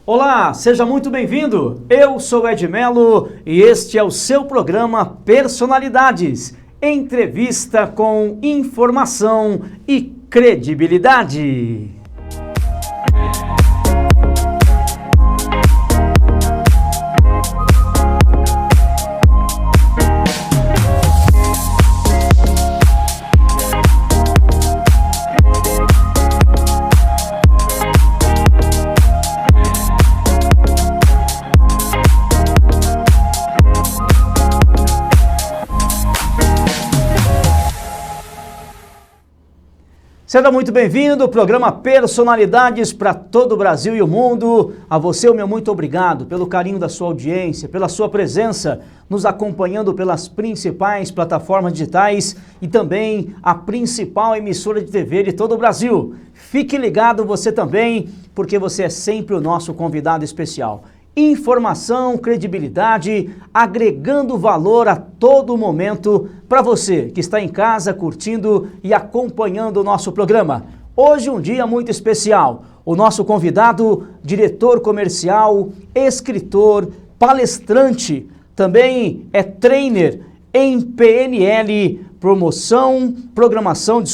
Olá, seja muito bem-vindo. Eu sou Ed Melo e este é o seu programa Personalidades. Entrevista com informação e credibilidade. Seja muito bem-vindo ao programa Personalidades para todo o Brasil e o mundo. A você, o meu muito obrigado pelo carinho da sua audiência, pela sua presença, nos acompanhando pelas principais plataformas digitais e também a principal emissora de TV de todo o Brasil. Fique ligado você também, porque você é sempre o nosso convidado especial. Informação, credibilidade, agregando valor a todo momento para você que está em casa curtindo e acompanhando o nosso programa. Hoje um dia muito especial. O nosso convidado, diretor comercial, escritor, palestrante, também é trainer em PNL, programação,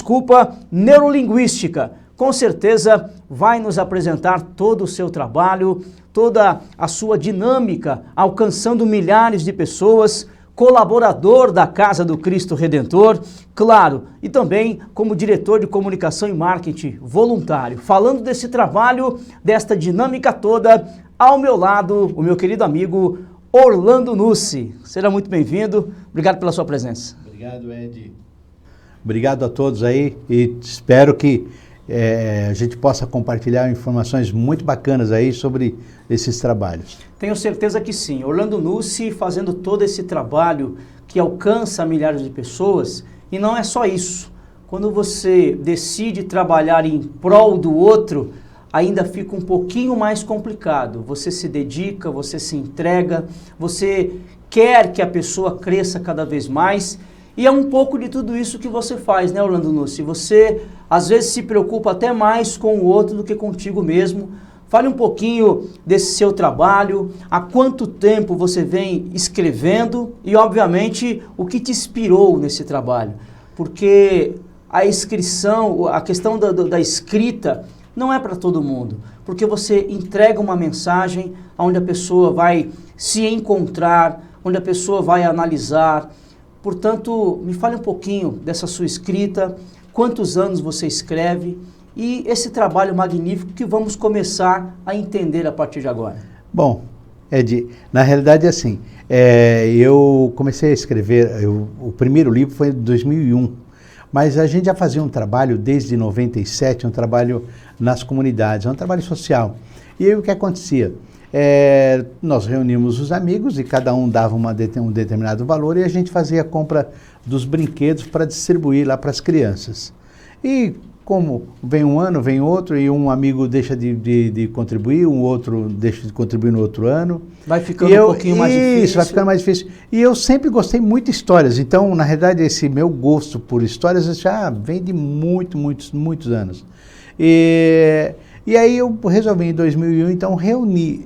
neurolinguística. Com certeza vai nos apresentar todo o seu trabalho, toda a sua dinâmica, alcançando milhares de pessoas, colaborador da Casa do Cristo Redentor, claro, e também como diretor de comunicação e marketing voluntário. Falando desse trabalho, desta dinâmica toda, ao meu lado, o meu querido amigo Orlando Nussi. Seja muito bem-vindo, obrigado pela sua presença. Obrigado, Ed. Obrigado a todos aí e espero que a gente possa compartilhar informações muito bacanas aí sobre esses trabalhos. Tenho certeza que sim. Orlando Nussi fazendo todo esse trabalho que alcança milhares de pessoas, e não é só isso. Quando você decide trabalhar em prol do outro, ainda fica um pouquinho mais complicado. Você se dedica, você se entrega, você quer que a pessoa cresça cada vez mais. E é um pouco de tudo isso que você faz, né, Orlando Nussi? Você, às vezes, se preocupa até mais com o outro do que contigo mesmo. Fale um pouquinho desse seu trabalho, há quanto tempo você vem escrevendo e, obviamente, o que te inspirou nesse trabalho. Porque a inscrição, a questão da escrita não é para todo mundo. Porque você entrega uma mensagem onde a pessoa vai se encontrar, onde a pessoa vai analisar. Portanto, me fale um pouquinho dessa sua escrita, quantos anos você escreve e esse trabalho magnífico que vamos começar a entender a partir de agora. Bom, Ed, na realidade é assim, eu comecei a escrever, o primeiro livro foi em 2001, mas a gente já fazia um trabalho desde 97, um trabalho nas comunidades, um trabalho social. E aí o que acontecia? Nós reunimos os amigos e cada um dava um determinado valor e a gente fazia a compra dos brinquedos para distribuir lá para as crianças. E como vem um ano, vem outro e um amigo deixa de contribuir, um outro deixa de contribuir no outro ano. Vai ficando um pouquinho mais difícil. Isso, vai ficando mais difícil. E eu sempre gostei muito de histórias, então na realidade esse meu gosto por histórias já vem de muitos anos. E aí eu resolvi em 2001, então, reunir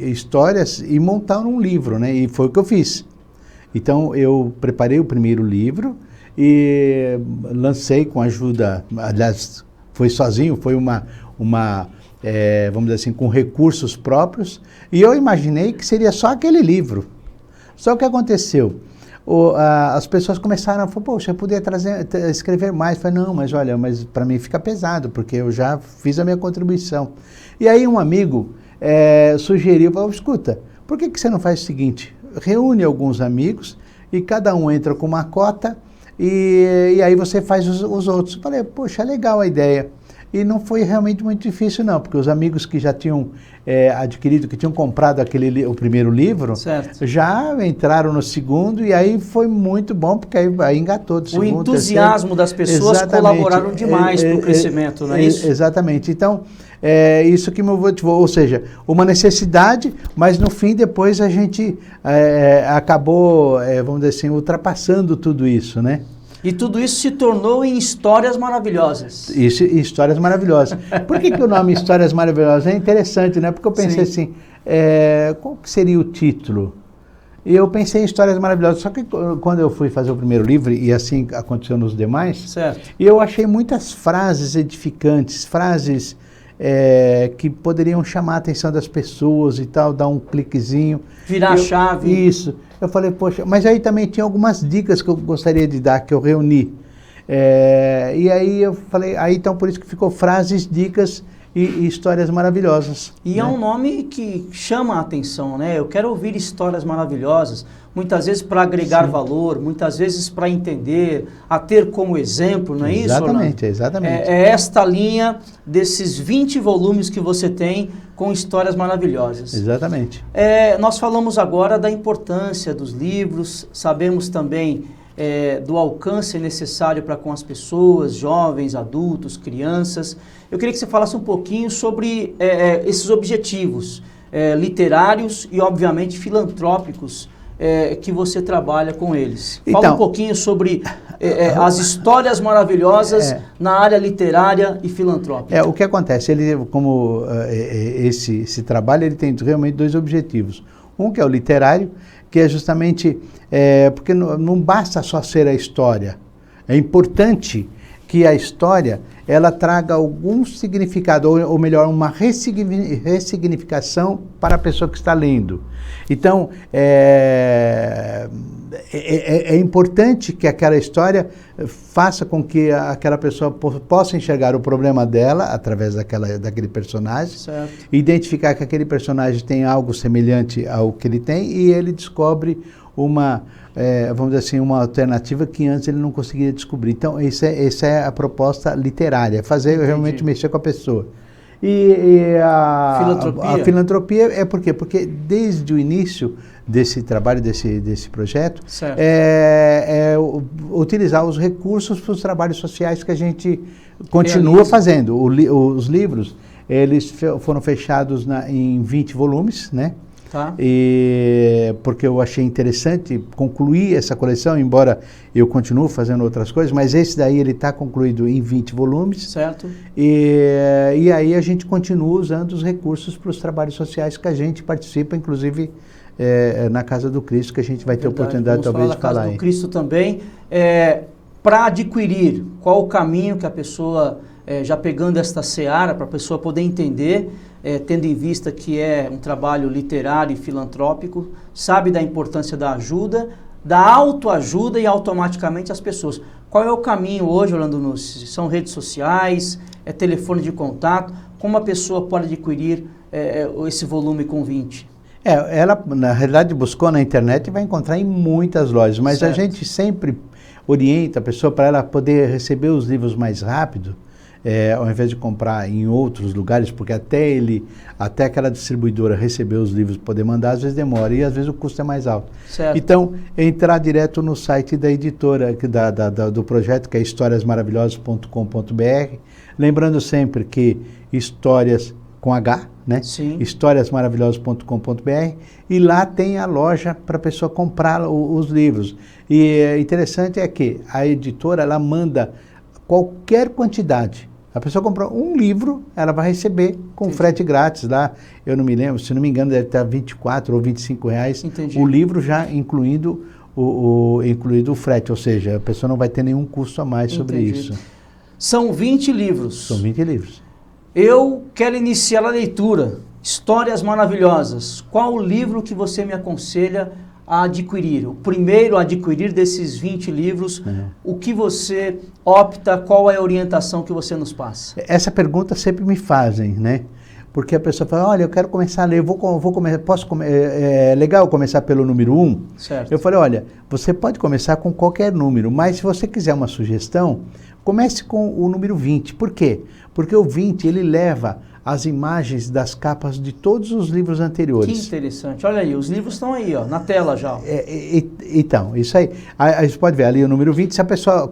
histórias e montar um livro, né? E foi o que eu fiz. Então, eu preparei o primeiro livro e lancei com ajuda, aliás, foi sozinho, foi vamos dizer assim, com recursos próprios. E eu imaginei que seria só aquele livro. Só o que aconteceu? As pessoas começaram a falar, poxa, eu podia escrever mais. Eu falei, não, mas olha, mas para mim fica pesado, porque eu já fiz a minha contribuição. E aí um amigo sugeriu, falou, escuta, por que você não faz o seguinte? Reúne alguns amigos e cada um entra com uma cota e aí você faz os outros. Eu falei, poxa, legal a ideia. E não foi realmente muito difícil não, porque os amigos que já tinham adquirido, que tinham comprado o primeiro livro, certo, já entraram no segundo e aí foi muito bom, porque aí engatou do segundo. O entusiasmo das pessoas colaboraram demais para o crescimento, não é isso? Exatamente. Então, isso que me motivou, ou seja, uma necessidade, mas no fim depois a gente acabou, vamos dizer assim, ultrapassando tudo isso, né? E tudo isso se tornou em Histórias Maravilhosas. Isso, Histórias Maravilhosas. Por que o nome Histórias Maravilhosas? É interessante, né? Porque eu pensei assim, qual que seria o título? E eu pensei em Histórias Maravilhosas, só que quando eu fui fazer o primeiro livro, e assim aconteceu nos demais, certo, eu achei muitas frases edificantes, frases que poderiam chamar a atenção das pessoas e tal, dar um cliquezinho. Virar a chave. Isso. Eu falei, poxa, mas aí também tinha algumas dicas que eu gostaria de dar, que eu reuni. E aí eu falei, aí então por isso que ficou Frases, Dicas e Histórias Maravilhosas. E é um nome que chama a atenção, né? Eu quero ouvir histórias maravilhosas, muitas vezes para agregar valor, muitas vezes para entender, a ter como exemplo, não é isso, Orlando? Exatamente, exatamente. É esta linha desses 20 volumes que você tem com histórias maravilhosas. Exatamente. Nós falamos agora da importância dos livros, sabemos também do alcance necessário para com as pessoas, jovens, adultos, crianças. Eu queria que você falasse um pouquinho sobre esses objetivos literários e, obviamente, filantrópicos que você trabalha com eles. Fala Então, um pouquinho sobre as histórias maravilhosas na área literária e filantrópica. O que acontece, esse trabalho ele tem realmente dois objetivos. Um que é o literário, que é justamente porque não basta só ser a história. É importante que a história ela traga algum significado, ou melhor, uma ressignificação para a pessoa que está lendo. Então, é importante que aquela história faça com que aquela pessoa possa enxergar o problema dela através daquele personagem, certo, identificar que aquele personagem tem algo semelhante ao que ele tem e ele descobre vamos dizer assim, uma alternativa que antes ele não conseguia descobrir. Então, essa é a proposta literária, fazer realmente mexer com a pessoa. E a filantropia é por quê? Porque desde o início desse trabalho, desse projeto, utilizar os recursos para os trabalhos sociais que a gente continua fazendo. Os livros, eles foram fechados em 20 volumes, né? Tá. Porque eu achei interessante concluir essa coleção, embora eu continue fazendo outras coisas, mas esse daí ele está concluído em 20 volumes. Certo. E aí a gente continua usando os recursos para os trabalhos sociais que a gente participa, inclusive na Casa do Cristo, que a gente vai ter oportunidade talvez de falar. Casa do Cristo também. Para adquirir, qual o caminho que a pessoa, já pegando esta seara, para a pessoa poder entender, tendo em vista que é um trabalho literário e filantrópico, sabe da importância da ajuda, da autoajuda e automaticamente as pessoas. Qual é o caminho hoje, Orlando Nucci? São redes sociais, telefone de contato? Como a pessoa pode adquirir esse volume com 20? Ela, na realidade, buscou na internet e vai encontrar em muitas lojas, mas certo, a gente sempre orienta a pessoa para ela poder receber os livros mais rápido, ao invés de comprar em outros lugares, porque até aquela distribuidora receber os livros, poder mandar, às vezes demora e às vezes o custo é mais alto. Certo. Então, entrar direto no site da editora, do projeto, que é historiasmaravilhosas.com.br, lembrando sempre que histórias com H, né? Sim. historiasmaravilhosas.com.br, e lá tem a loja para a pessoa comprar os livros. E interessante é que a editora ela manda qualquer quantidade. A pessoa comprou um livro, ela vai receber com frete grátis lá. Eu não me lembro, se não me engano, deve estar R$24 ou R$25. Entendi. O livro já incluindo o frete, ou seja, a pessoa não vai ter nenhum custo a mais sobre isso. São 20 livros. São 20 livros. Eu quero iniciar a leitura. Histórias Maravilhosas. Qual o livro que você me aconselha a adquirir? O primeiro a adquirir desses 20 livros, o que você opta, qual é a orientação que você nos passa? Essa pergunta sempre me fazem, né? Porque a pessoa fala, olha, eu quero começar a ler, vou começar, é legal começar pelo número 1? Certo. Eu falei, olha, você pode começar com qualquer número, mas se você quiser uma sugestão, comece com o número 20. Por quê? Porque o 20, ele leva as imagens das capas de todos os livros anteriores. Que interessante. Olha aí, os livros estão aí, ó, na tela já. Então, isso aí. A gente pode ver ali o número 20, se a pessoa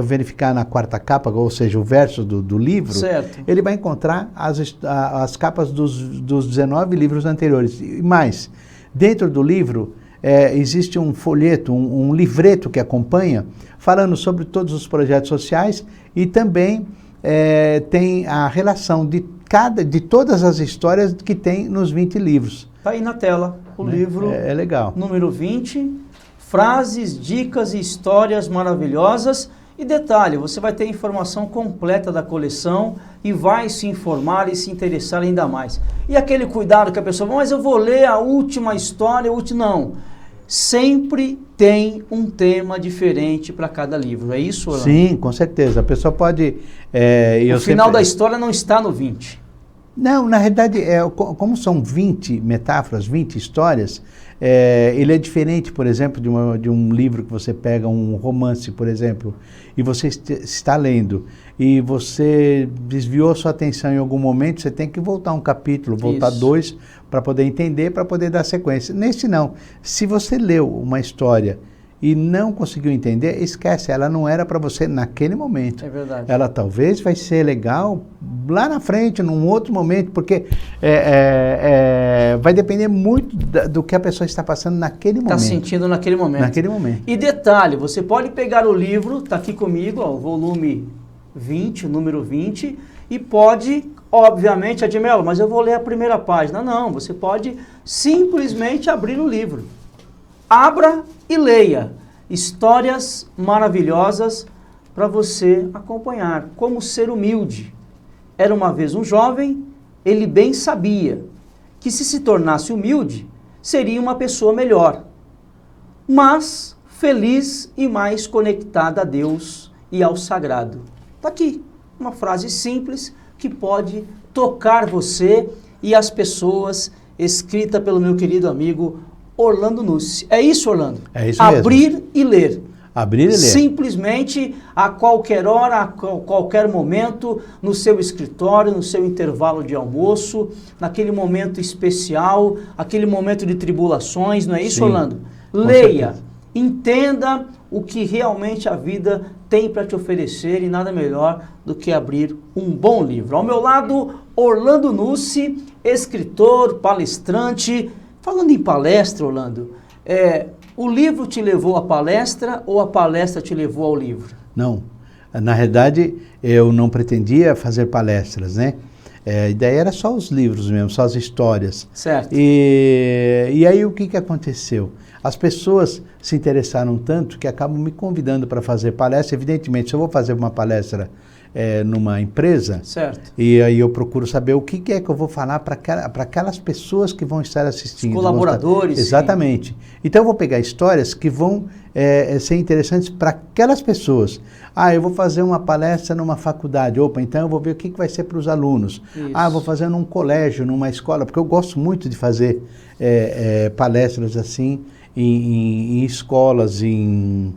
verificar na quarta capa, ou seja, o verso do livro, certo, ele vai encontrar as capas dos 19 livros anteriores. E mais, dentro do livro, existe um folheto, um livreto que acompanha, falando sobre todos os projetos sociais e também tem a relação de todas as histórias que tem nos 20 livros. Está aí na tela o livro legal. Número 20, frases, dicas e histórias maravilhosas. E detalhe, você vai ter informação completa da coleção e vai se informar e se interessar ainda mais. E aquele cuidado que a pessoa, mas eu vou ler a última história, não. Sempre tem um tema diferente para cada livro, é isso, Orlando? Sim, com certeza. A pessoa pode... o final da história não está no 20. Não, na realidade, como são 20 metáforas, 20 histórias, ele é diferente, por exemplo, de um livro que você pega, um romance, por exemplo, e você está lendo, e você desviou sua atenção em algum momento, você tem que voltar um capítulo, voltar dois, para poder entender, para poder dar sequência. Nesse não. Se você leu uma história e não conseguiu entender, esquece, ela não era para você naquele momento. É verdade. Ela talvez vai ser legal lá na frente, num outro momento, porque vai depender muito do que a pessoa está passando naquele momento. Está sentindo naquele momento. Naquele momento. E detalhe, você pode pegar o livro, está aqui comigo, ó, o volume 20, o número 20, e pode, obviamente, Admelo, mas eu vou ler a primeira página. Não, você pode simplesmente abrir o livro. Abra e leia histórias maravilhosas para você acompanhar. Como ser humilde. Era uma vez um jovem, ele bem sabia que se tornasse humilde, seria uma pessoa melhor, mas feliz e mais conectada a Deus e ao sagrado. Está aqui, uma frase simples que pode tocar você e as pessoas, escrita pelo meu querido amigo Orlando Nussi. É isso, Orlando? É isso mesmo. Abrir e ler. Abrir e ler. Simplesmente, a qualquer hora, a qualquer momento, no seu escritório, no seu intervalo de almoço, naquele momento especial, aquele momento de tribulações, não é isso, Sim, Orlando? com Leia, certeza. entenda o que realmente a vida tem para te oferecer e nada melhor do que abrir um bom livro. Ao meu lado, Orlando Nussi, escritor, palestrante. Falando em palestra, Orlando, o livro te levou à palestra ou a palestra te levou ao livro? Não. Na realidade, eu não pretendia fazer palestras, né? A ideia era só os livros mesmo, só as histórias. Certo. E aí o que aconteceu? As pessoas se interessaram tanto que acabam me convidando para fazer palestra. Evidentemente, se eu vou fazer uma palestra numa empresa, certo, e aí eu procuro saber o que é que eu vou falar para aquelas pessoas que vão estar assistindo. Os colaboradores. Exatamente. Sim. Então eu vou pegar histórias que vão ser interessantes para aquelas pessoas. Eu vou fazer uma palestra numa faculdade. Opa, então eu vou ver o que vai ser para os alunos. Isso. Eu vou fazer num colégio, numa escola, porque eu gosto muito de fazer palestras assim em escolas, em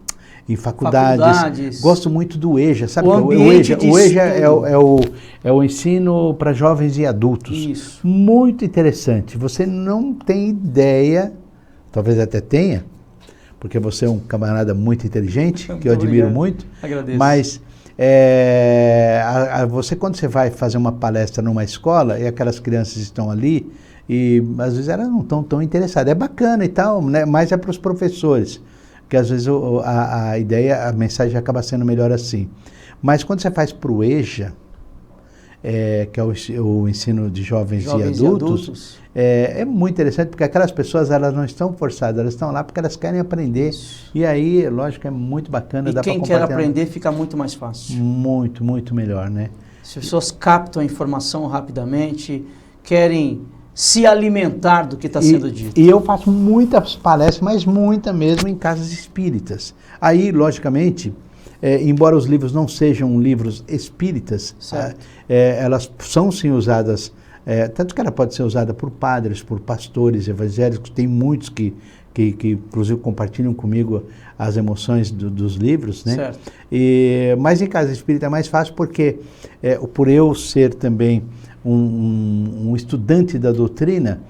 faculdades. Gosto muito do EJA, sabe? O EJA é o ensino para jovens e adultos. Isso. Muito interessante. Você não tem ideia, talvez até tenha, porque você é um camarada muito inteligente, que eu admiro muito. Agradeço. Mas você, quando você vai fazer uma palestra numa escola e aquelas crianças estão ali, e às vezes elas não estão tão interessadas. É bacana e tal, né? Mas é para os professores. Porque às vezes a ideia, a mensagem acaba sendo melhor assim. Mas quando você faz para o EJA, que é o ensino de jovens e adultos, é muito interessante, porque aquelas pessoas, elas não estão forçadas, elas estão lá porque elas querem aprender. Isso. E aí, lógico, é muito bacana. E quem quer aprender fica muito mais fácil. Muito, muito melhor, né? As pessoas captam a informação rapidamente, querem se alimentar do que está sendo dito. E eu faço muitas palestras, mas muita mesmo em casas espíritas. Aí, logicamente, embora os livros não sejam livros espíritas, elas são sim usadas, tanto que ela pode ser usada por padres, por pastores evangélicos, tem muitos que inclusive compartilham comigo as emoções dos livros, né? Certo. Mas em casa espírita é mais fácil porque, por eu ser também um estudante da doutrina,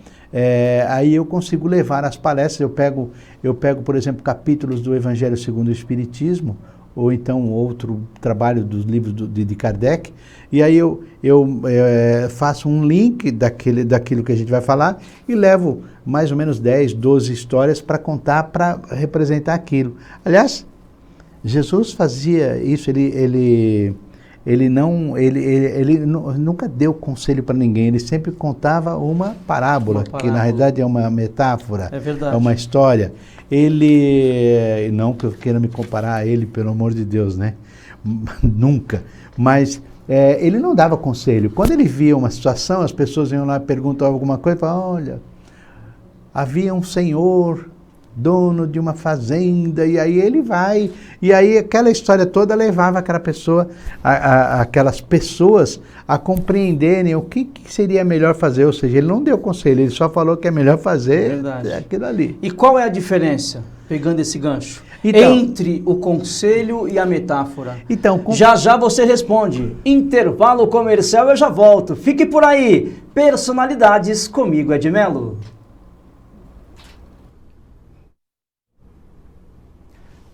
aí eu consigo levar as palestras. Eu pego, por exemplo, capítulos do Evangelho segundo o Espiritismo, ou então outro trabalho dos livros de Kardec, e aí eu faço um link daquilo que a gente vai falar e levo mais ou menos 10, 12 histórias para contar, para representar aquilo. Aliás, Jesus fazia isso, ele nunca deu conselho para ninguém, ele sempre contava uma parábola, que na realidade é uma metáfora, é uma história. Ele, não que eu queira me comparar a ele, pelo amor de Deus, né? Nunca. Mas ele não dava conselho. Quando ele via uma situação, as pessoas iam lá e perguntavam alguma coisa, e falavam, olha, havia um senhor, dono de uma fazenda, e aí ele vai, e aí aquela história toda levava aquela pessoa, aquelas pessoas a compreenderem o que seria melhor fazer, ou seja, ele não deu conselho, ele só falou que é melhor fazer aquilo ali. E qual é a diferença, pegando esse gancho, entre o conselho e a metáfora? Então, já você responde, intervalo comercial, eu já volto, fique por aí, personalidades comigo, Ed Melo.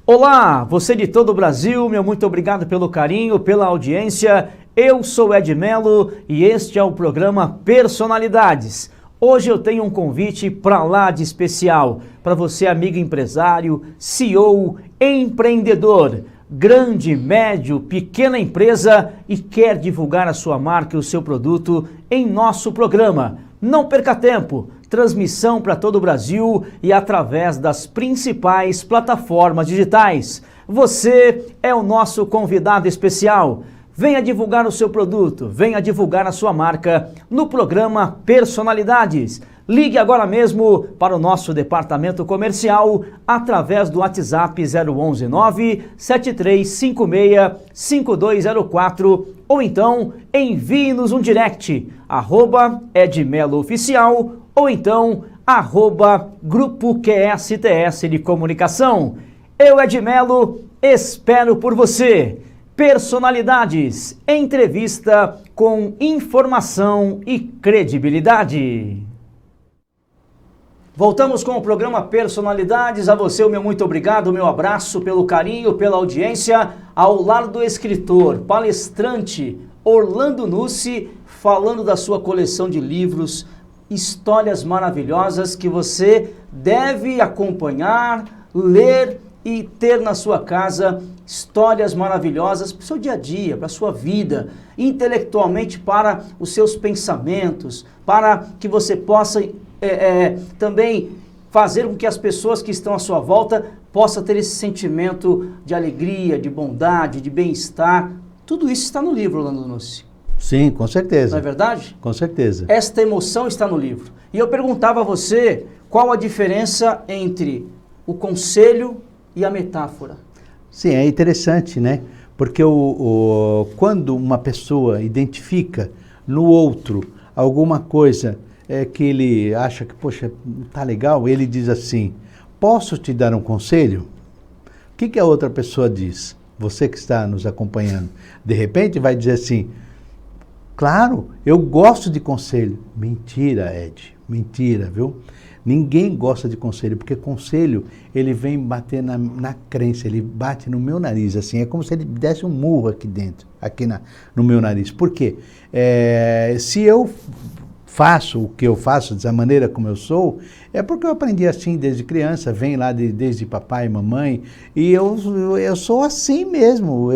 Olá, você de todo o Brasil, meu muito obrigado pelo carinho, pela audiência. Eu sou Ed Melo e este é o programa Personalidades. Hoje eu tenho um convite para lá de especial, para você amigo empresário, CEO, empreendedor, grande, médio, pequena empresa e quer divulgar a sua marca e o seu produto em nosso programa. Não perca tempo. Transmissão para todo o Brasil e através das principais plataformas digitais. Você é o nosso convidado especial. Venha divulgar o seu produto, venha divulgar a sua marca no programa Personalidades. Ligue agora mesmo para o nosso departamento comercial através do WhatsApp 011 97356 5204 ou então envie-nos um direct, @EdMeloOficial ou então @Grupo QSTS de Comunicação. Eu, Ed Melo, espero por você. Personalidades, entrevista com informação e credibilidade. Voltamos com o programa Personalidades. A você o meu muito obrigado, o meu abraço pelo carinho, pela audiência. Ao lado do escritor, palestrante Orlando Nucci, falando da sua coleção de livros, histórias maravilhosas que você deve acompanhar, ler e ter na sua casa. Histórias maravilhosas para o seu dia a dia, para a sua vida, intelectualmente para os seus pensamentos, para que você possa também fazer com que as pessoas que estão à sua volta possam ter esse sentimento de alegria, de bondade, de bem-estar. Tudo isso está no livro, Orlando Nucci. Sim, com certeza. Não é verdade? Com certeza. Esta emoção está no livro. E eu perguntava a você qual a diferença entre o conselho e a metáfora. Sim, é interessante, né? Porque quando uma pessoa identifica no outro alguma coisa que ele acha que, poxa, tá legal, ele diz assim, posso te dar um conselho? O que a outra pessoa diz? Você que está nos acompanhando, de repente vai dizer assim, claro, eu gosto de conselho. Mentira, Ed, mentira, viu? Ninguém gosta de conselho, porque conselho, ele vem bater na crença, ele bate no meu nariz, assim, é como se ele desse um murro aqui dentro, no meu nariz. Por quê? Se eu faço o que eu faço, da maneira como eu sou, é porque eu aprendi assim desde criança, vem lá desde papai e mamãe, e eu sou assim mesmo,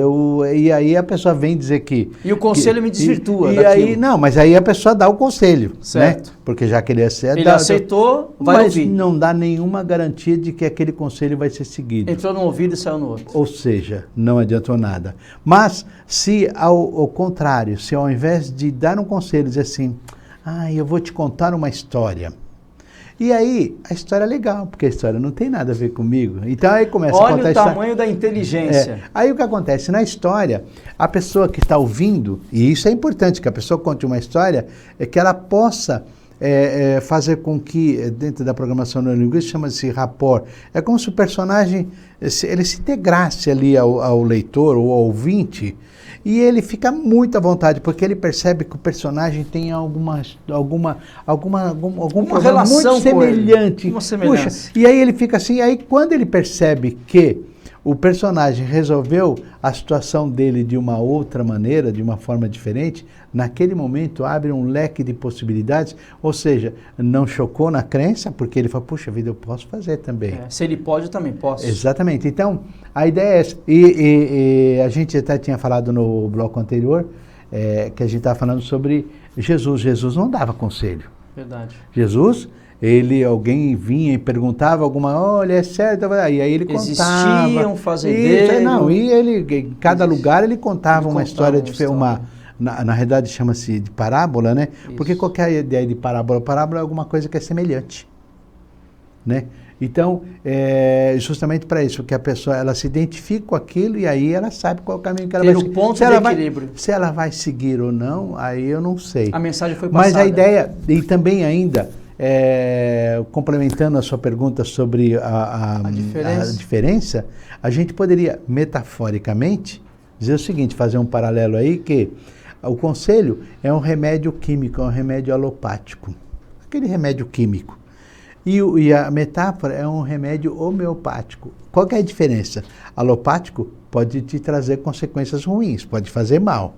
e aí a pessoa vem dizer que... E o conselho me desvirtua daquilo. Aí, não, mas aí a pessoa dá o conselho, certo, né? Porque já que ele aceitou, vai ouvir. Mas não dá nenhuma garantia de que aquele conselho vai ser seguido. Entrou num ouvido e saiu no outro. Ou seja, não adiantou nada. Mas se ao contrário, se ao invés de dar um conselho, dizer assim, eu vou te contar uma história. E aí, a história é legal, porque a história não tem nada a ver comigo. Então aí começa a contar a história. Olha o tamanho da inteligência. Aí o que acontece? Na história, a pessoa que está ouvindo, e isso é importante, que a pessoa conte uma história, é que ela possa fazer com que, dentro da programação neurolinguística, chama-se rapport. É como se o personagem, ele se integrasse ali ao leitor ou ao ouvinte, e ele fica muito à vontade, porque ele percebe que o personagem tem alguma relação muito semelhante. Uma semelhança. Puxa, e aí ele fica assim, aí quando ele percebe que o personagem resolveu a situação dele de uma outra maneira, de uma forma diferente, naquele momento abre um leque de possibilidades, ou seja, não chocou na crença, porque ele falou, puxa vida, eu posso fazer também. Se ele pode, eu também posso. Exatamente. Então, a ideia é essa. E a gente até tinha falado no bloco anterior, que a gente estava falando sobre Jesus. Jesus não dava conselho. Verdade. Jesus... alguém vinha e perguntava olha, é certo, e aí ele contava. Existia um fazendeiro. E ele, em cada lugar ele contava uma história diferente, na realidade chama-se de parábola, né? Isso. Porque qualquer ideia de parábola é alguma coisa que é semelhante, né? Então, justamente para isso, que a pessoa, ela se identifica com aquilo e aí ela sabe qual é o caminho que ela vai seguir. Ter o ponto de equilíbrio. Se ela vai seguir ou não, aí eu não sei. A mensagem foi passada. Mas a ideia, e também ainda... complementando a sua pergunta sobre a diferença, a gente poderia, metaforicamente, dizer o seguinte, fazer um paralelo aí, que o conselho é um remédio químico, é um remédio alopático, aquele remédio químico. E a metáfora é um remédio homeopático. Qual que é a diferença? Alopático pode te trazer consequências ruins, pode fazer mal.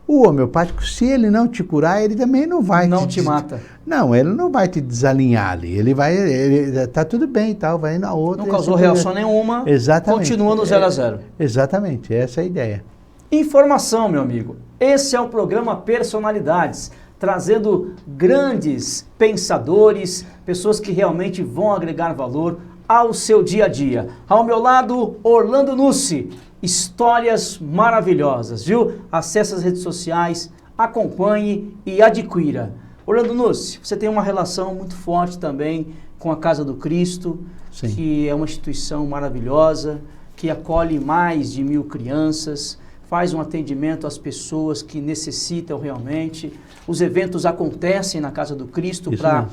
O homeopático, se ele não te curar, ele também não vai te mata. Não, ele não vai te desalinhar ali. Ele tá tudo bem e tal, vai na outra. Não causou reação nenhuma. Exatamente. Continua no 0 a 0. Exatamente, essa é a ideia. Informação, meu amigo. Esse é o programa Personalidades, trazendo grandes pensadores, pessoas que realmente vão agregar valor ao seu dia a dia. Ao meu lado, Orlando Nussi. Histórias maravilhosas, viu? Acesse as redes sociais, acompanhe e adquira. Orlando Nussi, você tem uma relação muito forte também com a Casa do Cristo, Sim. Que é uma instituição maravilhosa, que acolhe mais de 1000 crianças, faz um atendimento às pessoas que necessitam realmente. Os eventos acontecem na Casa do Cristo para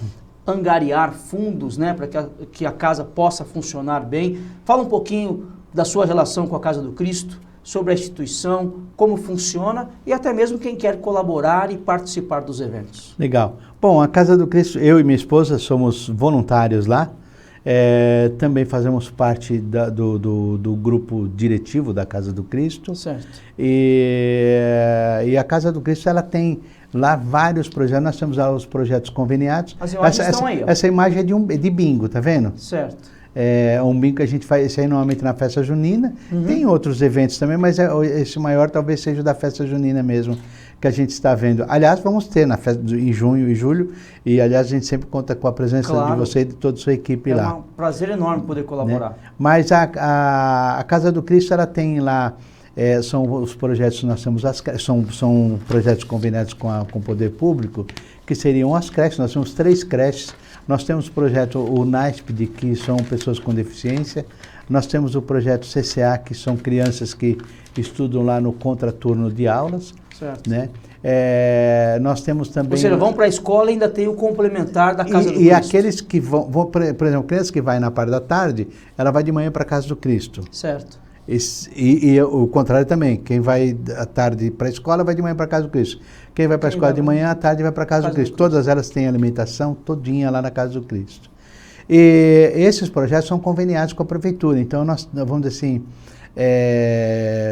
angariar fundos, né, para que a casa possa funcionar bem. Fala um pouquinho da sua relação com a Casa do Cristo, sobre a instituição, como funciona e até mesmo quem quer colaborar e participar dos eventos. Legal. Bom, a Casa do Cristo, eu e minha esposa somos voluntários lá, também fazemos parte do grupo diretivo da Casa do Cristo. Certo. E a Casa do Cristo, ela tem lá vários projetos, nós temos lá os projetos conveniados. As imagens estão aí, ó. Essa imagem é de bingo, tá vendo? Certo. É um bingo que a gente faz, esse aí normalmente na festa junina, tem outros eventos também, mas esse maior talvez seja o da festa junina mesmo, que a gente está vendo. Aliás, vamos ter na festa em junho e julho, e aliás a gente sempre conta com a presença de você e de toda a sua equipe lá. É um prazer enorme poder colaborar. Né? Mas a Casa do Cristo, ela tem lá, são os projetos, nós temos são projetos conveniados com o poder público, que seriam as creches, nós temos 3 creches. Nós temos o projeto o NASPD, que são pessoas com deficiência. Nós temos o projeto CCA, que são crianças que estudam lá no contraturno de aulas. Certo. Né? Nós temos também... Ou seja, vão para a escola e ainda tem o complementar da Casa do Cristo. E aqueles que vão, por exemplo, criança que vai na parte da tarde, ela vai de manhã para a Casa do Cristo. Certo. E o contrário também, quem vai à tarde para a escola vai de manhã para a Casa do Cristo. Quem vai para a escola de manhã, à tarde vai para a Casa do Cristo. Todas elas têm alimentação todinha lá na Casa do Cristo. E esses projetos são conveniados com a prefeitura, então nós vamos dizer assim,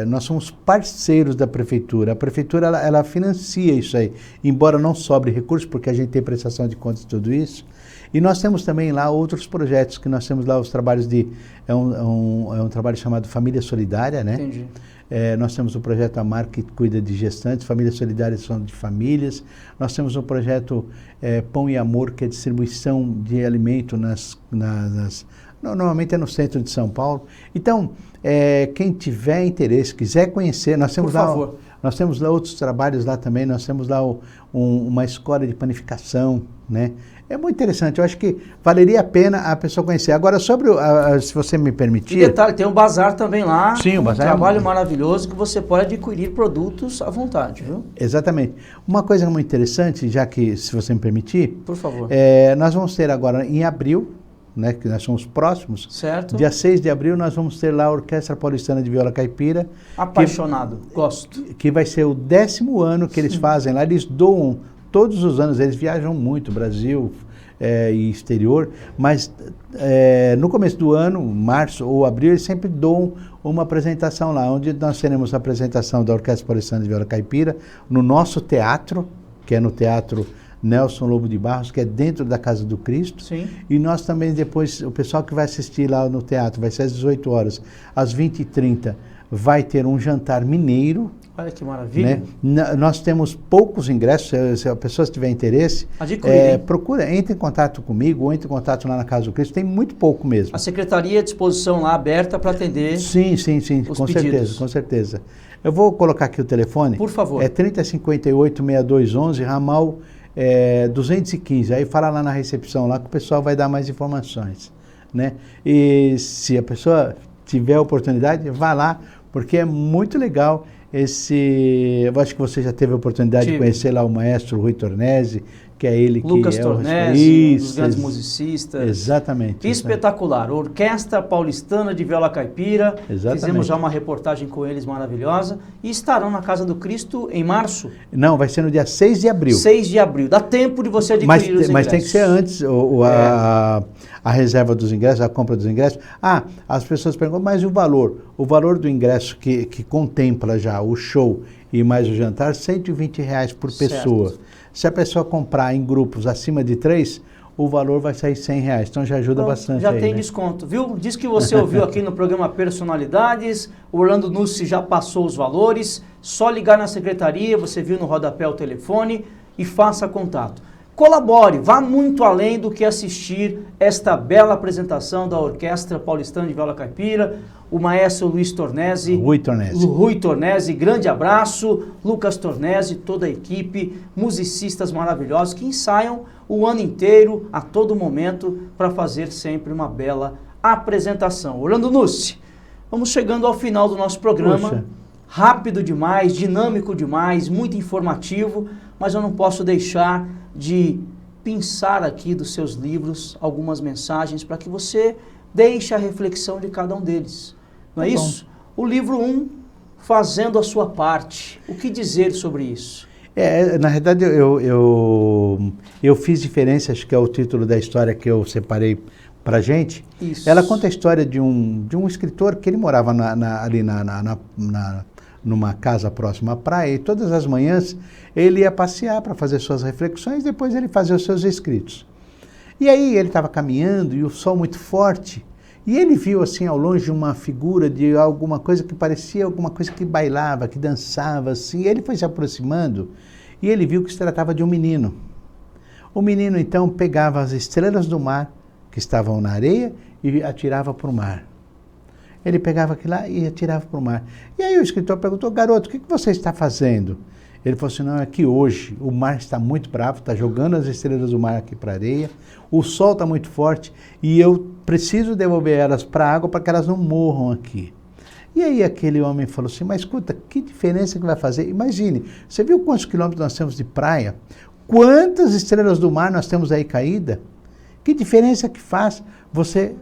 nós somos parceiros da prefeitura. A prefeitura ela financia isso aí, embora não sobre recursos, porque a gente tem prestação de contas e tudo isso. E nós temos também lá outros projetos, que nós temos lá os trabalhos é um trabalho chamado Família Solidária, né? Entendi. Nós temos o projeto Amar, que cuida de gestantes, Famílias Solidárias são de famílias. Nós temos o projeto Pão e Amor, que é distribuição de alimento normalmente é no centro de São Paulo. Então, quem tiver interesse, quiser conhecer, nós temos nós temos lá outros trabalhos lá também, nós temos lá uma escola de panificação, né? É muito interessante, eu acho que valeria a pena a pessoa conhecer. Agora, sobre, se você me permitir... E detalhe, tem um bazar também lá. Sim, o bazar. Um trabalho maravilhoso que você pode adquirir produtos à vontade, viu? Exatamente. Uma coisa muito interessante, já que, se você me permitir... Por favor. Nós vamos ter agora, em abril, né, que nós somos próximos. Certo. Dia 6 de abril, nós vamos ter lá a Orquestra Paulistana de Viola Caipira. Apaixonado, gosto. Que vai ser o 10º ano que eles fazem lá. Eles doam todos os anos, eles viajam muito, Brasil e exterior, mas no começo do ano, março ou abril, eles sempre dão uma apresentação lá, onde nós teremos a apresentação da Orquestra Paulistana de Viola Caipira, no nosso teatro, que é no Teatro Nelson Lobo de Barros, que é dentro da Casa do Cristo. Sim. E nós também depois, o pessoal que vai assistir lá no teatro, vai ser às 18 horas, às 20h30, vai ter um jantar mineiro. Olha que maravilha. Né? Nós temos poucos ingressos, se a pessoa tiver interesse, procura, entre em contato comigo ou entre em contato lá na Casa do Cristo, tem muito pouco mesmo. A secretaria à disposição lá, aberta para atender. Sim, com certeza, com certeza. Eu vou colocar aqui o telefone. Por favor. É 3058-6211, ramal 215. Aí fala lá na recepção, lá que o pessoal vai dar mais informações. Né? E se a pessoa tiver a oportunidade, vá lá, porque é muito legal. Eu acho que você já teve a oportunidade de conhecer lá o maestro Rui Tornese, que é ele Lucas que Tornese, um dos grandes musicistas. Exatamente. Espetacular. Orquestra Paulistana de Viola Caipira. Exatamente. Fizemos já uma reportagem com eles maravilhosa. E estarão na Casa do Cristo em março? Não, vai ser no dia 6 de abril. 6 de abril. Dá tempo de você adquirir os ingressos. Mas tem que ser antes a reserva dos ingressos, a compra dos ingressos. As pessoas perguntam, mas e o valor? O valor do ingresso que contempla já o show e mais o jantar, R$120 por pessoa. Certo. Se a pessoa comprar em grupos acima de 3, o valor vai sair R$100. Então já ajuda bastante. Já tem desconto, viu? Diz que você ouviu aqui no programa Personalidades, o Orlando Nussi já passou os valores, só ligar na secretaria, você viu no rodapé o telefone e faça contato. Colabore, vá muito além do que assistir esta bela apresentação da Orquestra Paulistana de Viola Caipira, o maestro Rui Tornese, grande abraço, Lucas Tornese, toda a equipe, musicistas maravilhosos que ensaiam o ano inteiro, a todo momento, para fazer sempre uma bela apresentação. Orlando Nussi, vamos chegando ao final do nosso programa. Puxa. Rápido demais, dinâmico demais, muito informativo, mas eu não posso deixar de pensar aqui dos seus livros algumas mensagens para que você deixe a reflexão de cada um deles. Não é isso? O livro 1, Fazendo a Sua Parte. O que dizer sobre isso? Na verdade, eu fiz diferença, acho que é o título da história que eu separei para a gente. Isso. Ela conta a história de um escritor que ele morava ali numa casa próxima à praia, e todas as manhãs ele ia passear para fazer suas reflexões, depois ele fazia os seus escritos. E aí ele estava caminhando e o sol muito forte, e ele viu assim ao longe uma figura de alguma coisa que parecia alguma coisa que bailava, que dançava assim. E ele foi se aproximando e ele viu que se tratava de um menino. O menino então pegava as estrelas do mar que estavam na areia e atirava para o mar. Ele pegava aquilo lá e atirava para o mar. E aí o escritor perguntou: garoto, o que você está fazendo? Ele falou assim: não, é que hoje o mar está muito bravo, está jogando as estrelas do mar aqui para a areia, o sol está muito forte e eu preciso devolver elas para a água para que elas não morram aqui. E aí aquele homem falou assim: mas escuta, que diferença que vai fazer? Imagine, você viu quantos quilômetros nós temos de praia? Quantas estrelas do mar nós temos aí caída? Que diferença que faz você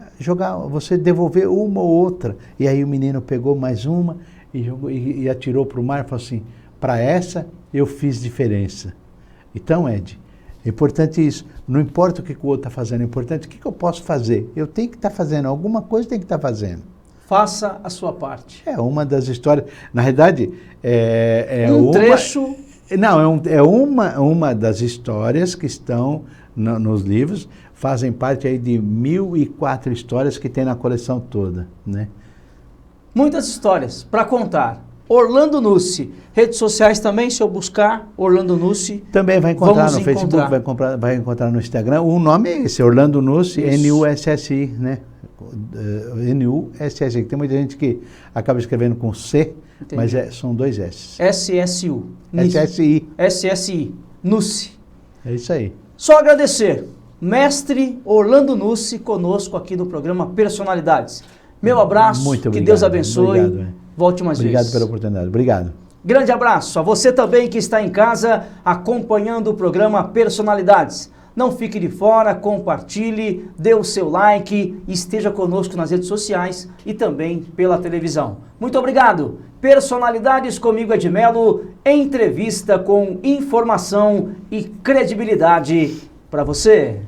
devolver uma ou outra? E aí o menino pegou mais uma e atirou para o mar e falou assim: para essa eu fiz diferença. Então, Ed, é importante isso. Não importa o que o outro está fazendo, é importante o que eu posso fazer. Eu tenho que estar fazendo, alguma coisa tem que estar fazendo. Faça a sua parte. É uma das histórias. Na verdade, trecho. Não, é uma das histórias que estão nos livros, fazem parte aí de 1004 histórias que tem na coleção toda, né? Muitas histórias para contar. Orlando Nussi, redes sociais também, se eu buscar Orlando Nussi. Também vai encontrar no Facebook, vai encontrar no Instagram. O nome é esse, Orlando Nussi, N-U-S-S-I, né? N-U-S-S-I. Tem muita gente que acaba escrevendo com C, entendi, mas são dois S. S-S-U. S-S-I. S-S-I. Nussi. É isso aí. Só agradecer. Mestre Orlando Nussi conosco aqui no programa Personalidades. Meu abraço, muito obrigado, que Deus abençoe. Obrigado, volte mais vezes. Obrigado pela oportunidade. Obrigado. Grande abraço a você também que está em casa acompanhando o programa Personalidades. Não fique de fora, compartilhe, dê o seu like, esteja conosco nas redes sociais e também pela televisão. Muito obrigado. Personalidades comigo, Ed Melo, entrevista com informação e credibilidade para você.